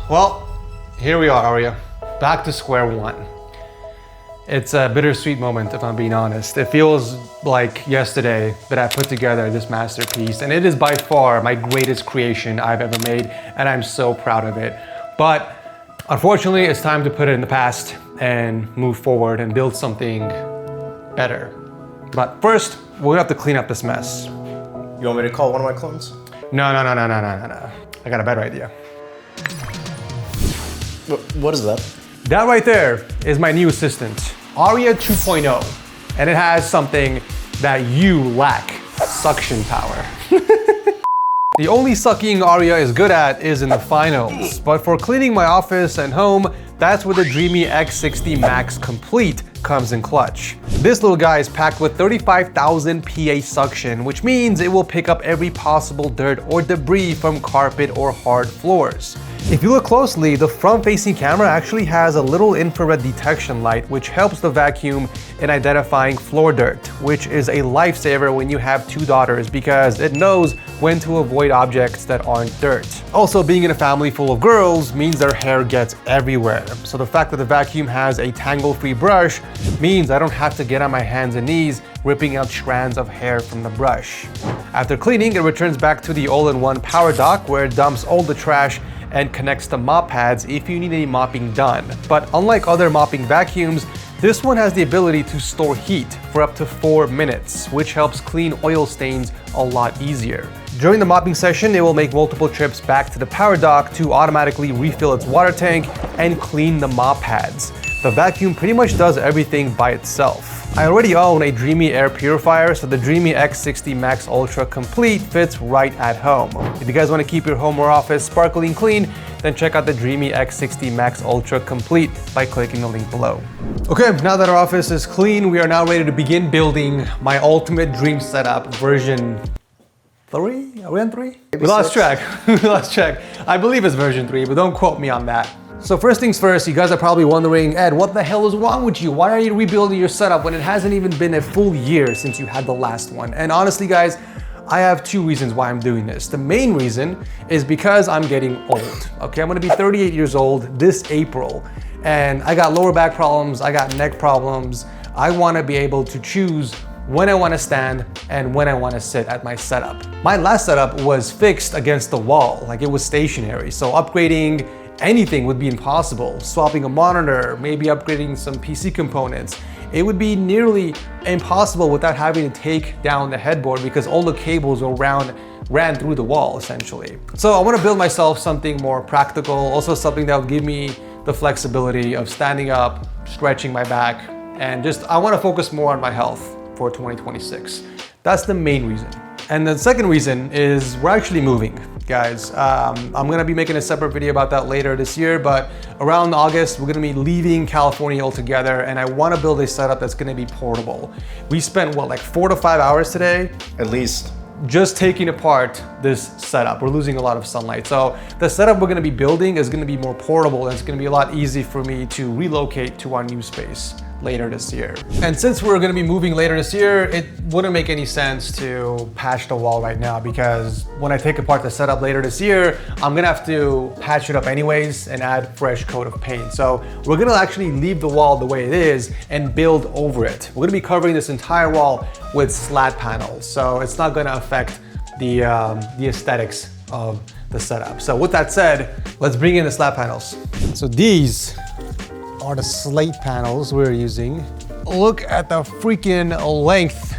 Well, here we are, Aria. Back to square one. It's a bittersweet moment, if I'm being honest. It feels like yesterday that I put together this masterpiece, and it is by far my greatest creation I've ever made, and I'm so proud of it. But unfortunately, it's time to put it in the past and move forward and build something better. But first, we're gonna have to clean up this mess. You want me to call one of my clones? No. I got a better idea. What is that? That right there is my new assistant, Aria 2.0, and it has something that you lack, suction power. The only sucking Aria is good at is in the finals, but for cleaning my office and home, that's where the Dreame X60 Max Complete comes in clutch. This little guy is packed with 35,000 PA suction, which means it will pick up every possible dirt or debris from carpet or hard floors. If you look closely, the front-facing camera actually has a little infrared detection light which helps the vacuum in identifying floor dirt, which is a lifesaver when you have two daughters because it knows when to avoid objects that aren't dirt. Also, being in a family full of girls means their hair gets everywhere. So the fact that the vacuum has a tangle-free brush means I don't have to get on my hands and knees ripping out strands of hair from the brush. After cleaning, it returns back to the all-in-one power dock where it dumps all the trash and connects the mop pads if you need any mopping done. But unlike other mopping vacuums, this one has the ability to store heat for up to 4 minutes, which helps clean oil stains a lot easier. During the mopping session, it will make multiple trips back to the power dock to automatically refill its water tank and clean the mop pads. The vacuum pretty much does everything by itself. I already own a Dreame air purifier, so the Dreame X60 Max Ultra Complete fits right at home. If you guys want to keep your home or office sparkling clean, then check out the Dreame X60 Max Ultra Complete by clicking the link below. Okay, now that our office is clean, we are now ready to begin building my ultimate dream setup version 3? Are we on 3? We lost track. We lost track. I believe it's version 3, but don't quote me on that. So first things first, you guys are probably wondering, Ed, what the hell is wrong with you? Why are you rebuilding your setup when it hasn't even been a full year since you had the last one? And honestly, guys, I have two reasons why I'm doing this. The main reason is because I'm getting old. Okay, I'm gonna be 38 years old this April, and I got lower back problems, I got neck problems. I wanna be able to choose when I want to stand and when I want to sit at my setup. My last setup was fixed against the wall, like it was stationary. So upgrading anything would be impossible. Swapping a monitor, maybe upgrading some PC components. It would be nearly impossible without having to take down the headboard because all the cables ran through the wall essentially. So I want to build myself something more practical, also something that will give me the flexibility of standing up, stretching my back, and just I want to focus more on my health for 2026. That's the main reason. And the second reason is we're actually moving, guys. I'm gonna be making a separate video about that later this year, but around August, we're gonna be leaving California altogether, and I wanna build a setup that's gonna be portable. We spent, what, like 4 to 5 hours today? At least. Just taking apart this setup. We're losing a lot of sunlight. So the setup we're gonna be building is gonna be more portable, and it's gonna be a lot easier for me to relocate to our new space later this year. And since we're gonna be moving later this year, it wouldn't make any sense to patch the wall right now because when I take apart the setup later this year, I'm gonna have to patch it up anyways and add fresh coat of paint. So we're gonna actually leave the wall the way it is and build over it. We're gonna be covering this entire wall with slat panels. So it's not gonna affect the aesthetics of the setup. So with that said, let's bring in the slat panels. So these are the slate panels we're using. Look at the freaking length.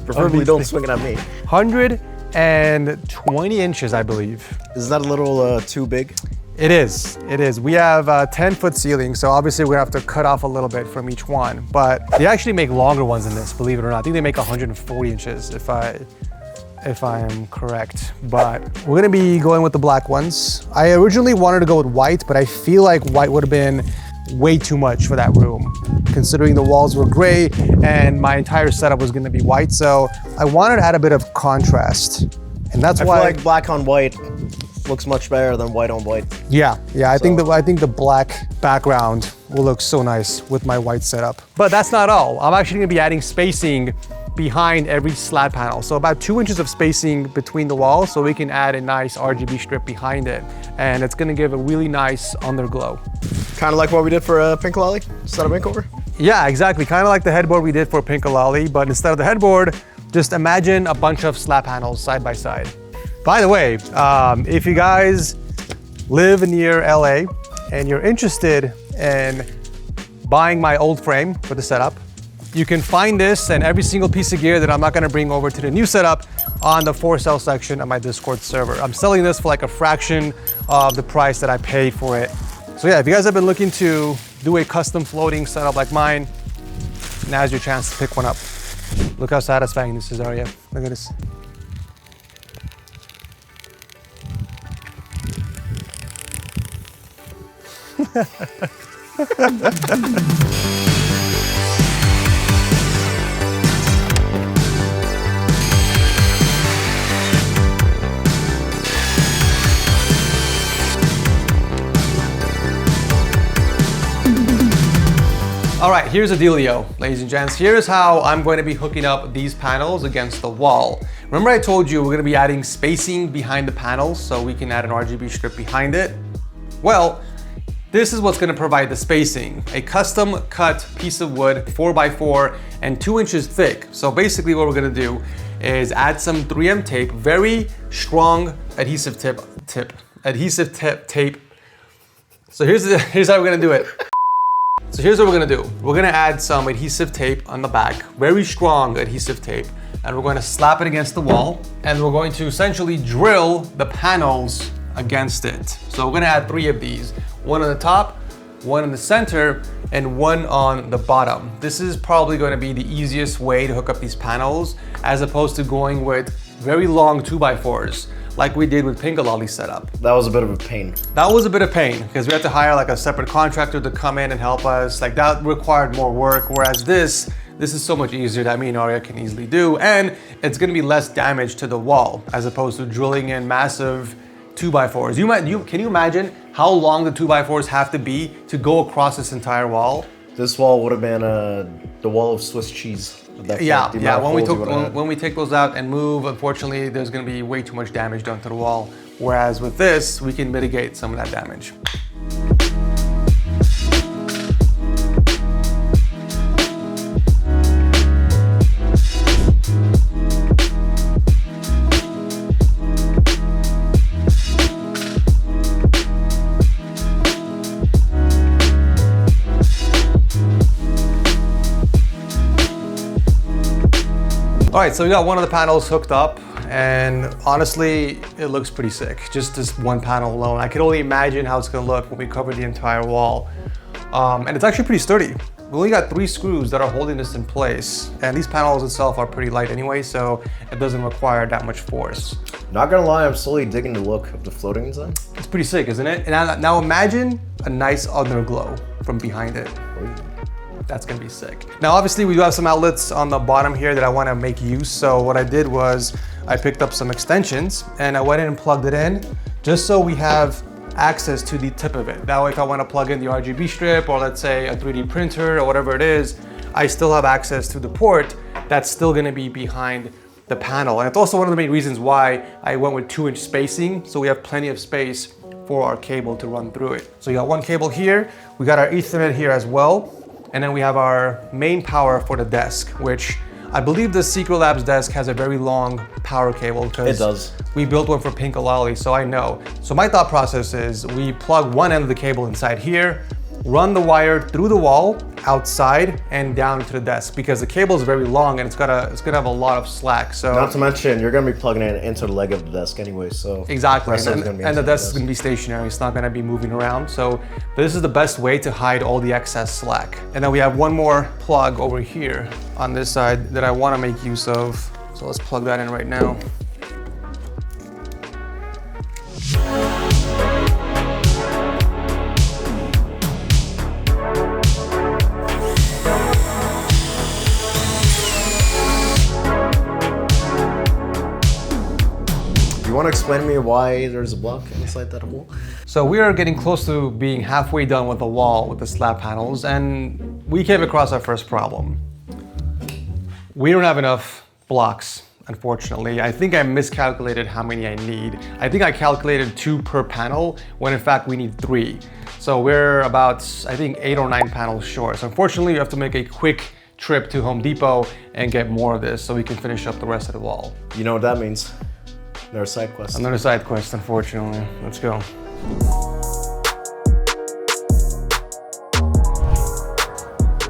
Preferably don't swing it at me. 120 inches, I believe. Is that a little too big? It is. We have a 10-foot ceiling, so obviously we're gonna have to cut off a little bit from each one, but they actually make longer ones than this, believe it or not. I think they make 140 inches if I am correct, but we're gonna be going with the black ones. I originally wanted to go with white, but I feel like white would have been way too much for that room, considering the walls were gray and my entire setup was gonna be white. So I wanted to add a bit of contrast. And that's why I feel like black on white looks much better than white on white. Yeah, I think the black background will look so nice with my white setup. But that's not all. I'm actually gonna be adding spacing behind every slat panel. So about 2 inches of spacing between the walls, so we can add a nice RGB strip behind it. And it's gonna give a really nice underglow. Kind of like what we did for Pink Lolly, instead of makeover? Yeah, exactly. Kind of like the headboard we did for Pink Lolly, but instead of the headboard, just imagine a bunch of slat panels side by side. By the way, if you guys live near LA and you're interested in buying my old frame for the setup, you can find this and every single piece of gear that I'm not gonna bring over to the new setup on the for sale section of my Discord server. I'm selling this for like a fraction of the price that I paid for it. So yeah, if you guys have been looking to do a custom floating setup like mine, now's your chance to pick one up. Look how satisfying this is, Arya. Look at this. All right, here's the dealio, ladies and gents. Here's how I'm going to be hooking up these panels against the wall. Remember I told you we're gonna be adding spacing behind the panels so we can add an RGB strip behind it? Well, this is what's gonna provide the spacing. A custom cut piece of wood, 4x4 and 2 inches thick. So basically what we're gonna do is add some 3M tape, very strong adhesive tape. So here's how we're gonna do it. So here's what we're gonna do. We're gonna add some adhesive tape on the back, very strong adhesive tape, and we're gonna slap it against the wall, and we're going to essentially drill the panels against it. So we're gonna add 3 of these, one on the top, one in the center, and one on the bottom. This is probably gonna be the easiest way to hook up these panels, as opposed to going with very long 2x4s. Like we did with Pink Lolly setup. That was a bit of a pain. That was a bit of pain because we had to hire like a separate contractor to come in and help us. Like that required more work, whereas this is so much easier that me and Arya can easily do, and it's gonna be less damage to the wall as opposed to drilling in massive 2x4s. Can you imagine how long the 2x4s have to be to go across this entire wall? This wall would have been the wall of Swiss cheese. Yeah. When we take those out and move, unfortunately, there's gonna be way too much damage done to the wall. Whereas with this, we can mitigate some of that damage. All right, so we got one of the panels hooked up, and honestly, it looks pretty sick. Just this one panel alone. I can only imagine how it's gonna look when we cover the entire wall. And it's actually pretty sturdy. We only got 3 screws that are holding this in place, and these panels itself are pretty light anyway, so it doesn't require that much force. Not gonna lie, I'm slowly digging the look of the floating design. It's pretty sick, isn't it? And now imagine a nice underglow from behind it. That's gonna be sick. Now, obviously we do have some outlets on the bottom here that I wanna make use. So what I did was I picked up some extensions and I went in and plugged it in just so we have access to the tip of it. That way, if I wanna plug in the RGB strip or let's say a 3D printer or whatever it is, I still have access to the port that's still gonna be behind the panel. And it's also one of the main reasons why I went with 2-inch spacing. So we have plenty of space for our cable to run through it. So you got one cable here, we got our Ethernet here as well. And then we have our main power for the desk, which I believe the Secret Labs desk has a very long power cable. It does. We built one for Pink Lolly, so I know. So my thought process is we plug one end of the cable inside here, run the wire through the wall, outside, and down to the desk because the cable is very long and it's gonna have a lot of slack. So not to mention you're gonna be plugging it into the leg of the desk anyway. So exactly, and the desk is gonna be stationary. It's not gonna be moving around. So this is the best way to hide all the excess slack. And then we have one more plug over here on this side that I want to make use of. So let's plug that in right now. You want to explain to me why there's a block inside that hole? So we are getting close to being halfway done with the wall with the slab panels, and we came across our first problem. We don't have enough blocks, unfortunately. I think I miscalculated how many I need. I think I calculated 2 per panel, when in fact we need 3. So we're about, I think, 8 or 9 panels short. So unfortunately, you have to make a quick trip to Home Depot and get more of this so we can finish up the rest of the wall. You know what that means? Another side quest. Another side quest, unfortunately. Let's go.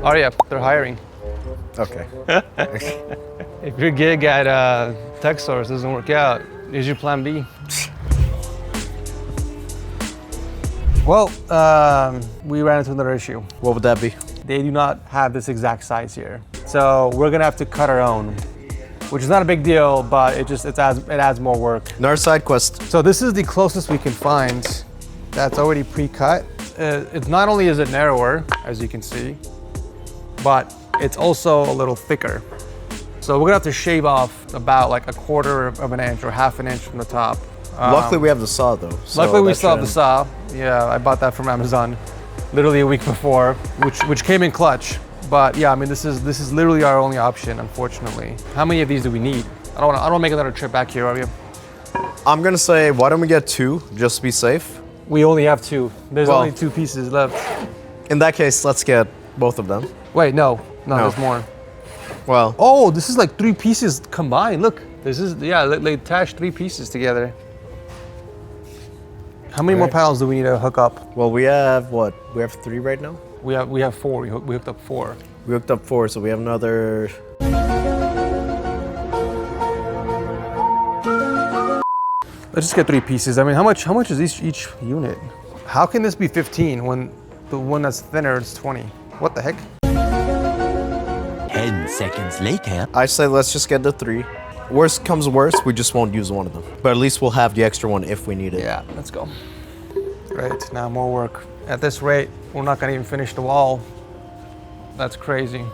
Oh yeah, they're hiring. Okay. If your gig at TechSource doesn't work out, here's your plan B. Well, we ran into another issue. What would that be? They do not have this exact size here. So we're gonna have to cut our own, which is not a big deal, but it adds more work. Another side quest. So this is the closest we can find that's already pre-cut. It's not only is it narrower, as you can see, but it's also a little thicker. So we're gonna have to shave off about like 1/4 of an inch or 1/2 an inch from the top. Luckily we have the saw though. So luckily we still have the saw. Yeah, I bought that from Amazon literally a week before, which came in clutch. But yeah, I mean, this is literally our only option, unfortunately. How many of these do we need? I don't wanna make another trip back here, are you? I'm gonna say, why don't we get 2, just to be safe? We only have 2. There's only 2 pieces left. In that case, let's get both of them. Wait, no, there's more. Well. Oh, this is like 3 pieces combined. Look, this is, yeah, they attached 3 pieces together. How many more panels do we need to hook up? Well, we have what? We have 3 right now? We have 4. We hooked up 4. We hooked up 4, so we have another. Let's just get 3 pieces. I mean, how much is each unit? How can this be 15 when the one that's thinner is 20? What the heck? 10 seconds later. I say let's just get the 3. Worst comes worst, we just won't use one of them. But at least we'll have the extra one if we need it. Yeah, let's go. Great, now more work. At this rate, we're not gonna even finish the wall. That's crazy.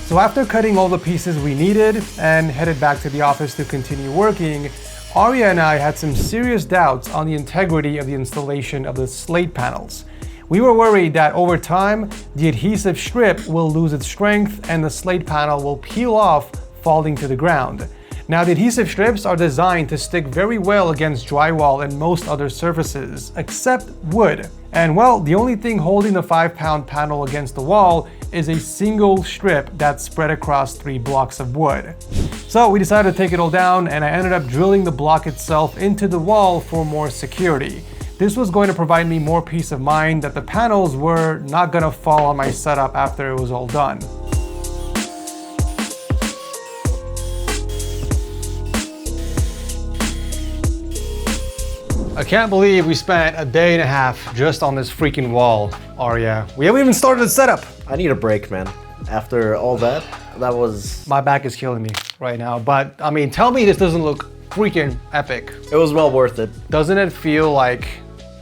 So after cutting all the pieces we needed and headed back to the office to continue working, Arya and I had some serious doubts on the integrity of the installation of the slate panels. We were worried that over time, the adhesive strip will lose its strength and the slate panel will peel off, falling to the ground. Now, the adhesive strips are designed to stick very well against drywall and most other surfaces, except wood. And well, the only thing holding the 5-pound panel against the wall is a single strip that's spread across 3 blocks of wood. So we decided to take it all down, and I ended up drilling the block itself into the wall for more security. This was going to provide me more peace of mind that the panels were not gonna fall on my setup after it was all done. I can't believe we spent a day and a half just on this freaking wall, Arya. We haven't even started the setup. I need a break, man. After all that was... My back is killing me right now, but I mean, tell me this doesn't look freaking epic. It was well worth it. Doesn't it feel like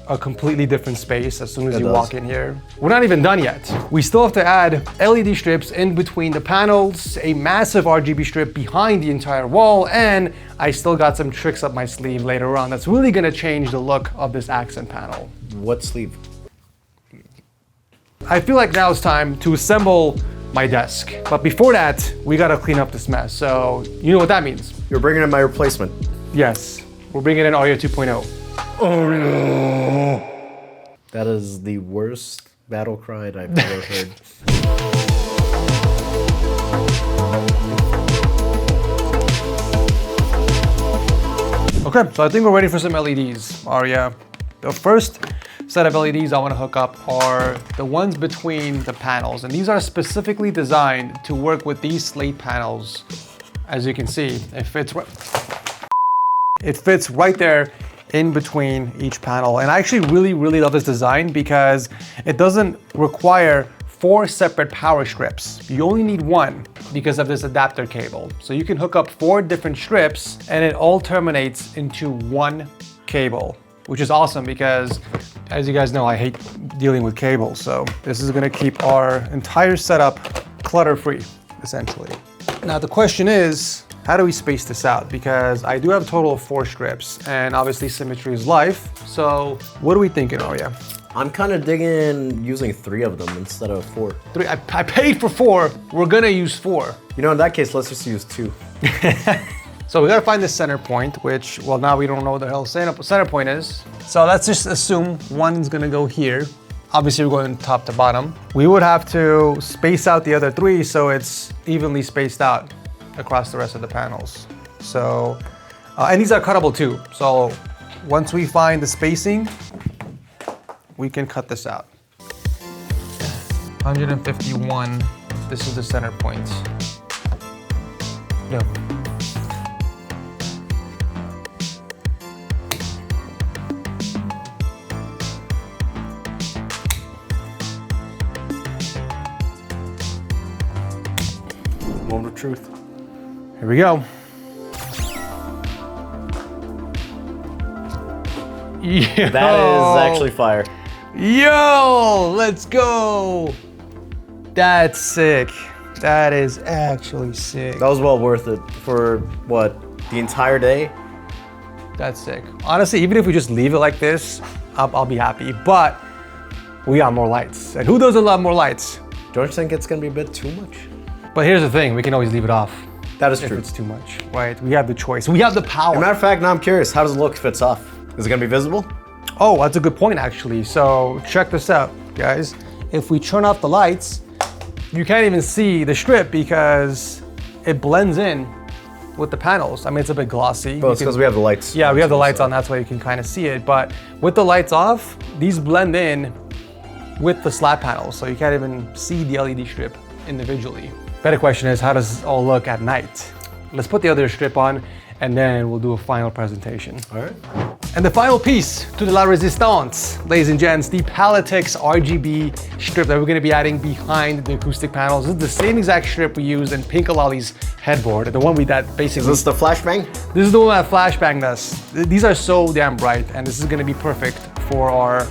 a completely different space as soon as you walk in here? We're not even done yet. We still have to add LED strips in between the panels, a massive RGB strip behind the entire wall, and I still got some tricks up my sleeve later on that's really gonna change the look of this accent panel. What sleeve? I feel like now it's time to assemble my desk. But before that, we gotta clean up this mess. So you know what that means. You're bringing in my replacement. Yes, we're bringing in Arya 2.0. Oh no! That is the worst battle cry I've ever heard. Okay, so I think we're ready for some LEDs, Arya. The first set of LEDs I want to hook up are the ones between the panels, and these are specifically designed to work with these slate panels. As you can see, it fits right there in between each panel. And I actually really love this design because it doesn't require 4 separate power strips. You only need 1 because of this adapter cable. So you can hook up 4 different strips and it all terminates into 1 cable, which is awesome because As you guys know, I hate dealing with cables, so this is gonna keep our entire setup clutter-free, essentially. Now the question is, how do we space this out? Because I do have a total of 4 strips, and obviously symmetry is life. So what are we thinking, Arya? I'm kind of digging using 3 of them instead of 4. 3, I paid for 4, we're gonna use 4. You know, in that case, let's just use 2. So we gotta find the center point, which, well, now we don't know what the hell center point is. So let's just assume one's gonna go here. Obviously, we're going top to bottom. We would have to space out the other 3 so it's evenly spaced out across the rest of the panels. So, and these are cuttable too. So once we find the spacing, we can cut this out. 151, this is the center point. No. Moment of truth. Here we go. Yo. That is actually fire. Yo, let's go. That's sick. That is actually sick. That was well worth it for what, the entire day? That's sick. Honestly, even if we just leave it like this, I'll be happy. But we got more lights. And who doesn't love more lights? Don't you think it's gonna be a bit too much? But here's the thing, we can always leave it off. That is If true. it's too much, right? We have the choice. We have the power. As a matter of fact, now I'm curious, how does it look if it's off? Is it gonna be visible? Oh, that's a good point, actually. So check this out, guys. If we turn off the lights, you can't even see the strip because it blends in with the panels. I mean, it's a bit glossy. Well, it's because we have the lights. Yeah, we have the lights on, that's why you can kind of see it. But with the lights off, these blend in with the slab panels, so you can't even see the LED strip individually. Better question is, how does it all look at night? Let's put the other strip on, and then we'll do a final presentation. All right. And the final piece to the La Resistance, ladies and gents, the Palatix RGB strip that we're gonna be adding behind the acoustic panels. This is the same exact strip we used in Pinkalali's headboard, the one that basically... Is this the flashbang? This is the one that flashbanged us. These are so damn bright, and this is gonna be perfect for our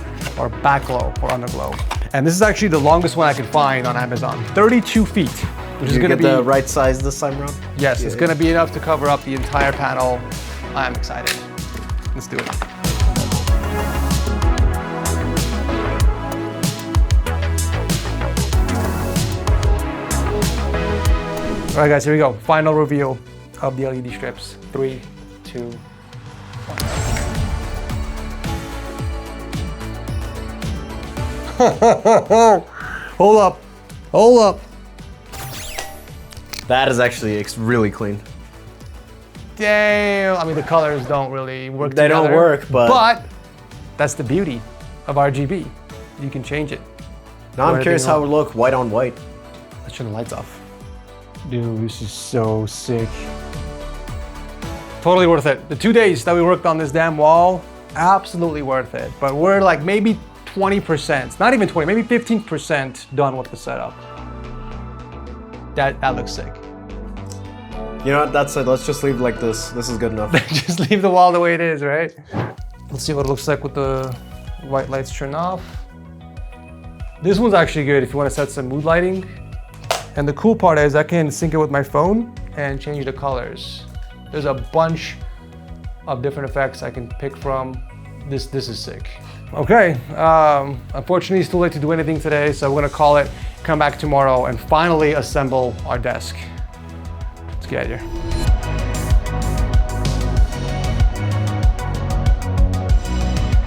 backglow or underglow. And this is actually the longest one I could find on Amazon, 32 feet. Which is gonna get be the right size this time around? Yes, Yeah. it's gonna be enough to cover up the entire panel. I'm excited. Let's do it. All right, guys, here we go. Final reveal of the LED strips. 3, 2, 1. Hold up. Hold up. That is actually really clean. Damn. I mean, the colors don't really work together. They don't work, But that's the beauty of RGB. You can change it. Now I'm curious how it would look white on white. Let's turn the lights off. Dude, this is so sick. Totally worth it. The 2 days that we worked on this damn wall, absolutely worth it. But we're like maybe 20%, not even 20, maybe 15% done with the setup. That looks sick. You know what, that's it. Let's just leave it like this. This is good enough. Just leave the wall the way it is, right? Let's see what it looks like with the white lights turned off. This one's actually good if you want to set some mood lighting. And the cool part is I can sync it with my phone and change the colors. There's a bunch of different effects I can pick from. This is sick. Okay, unfortunately it's too late to do anything today, so we're gonna call it, come back tomorrow and finally assemble our desk. Let's get out of here.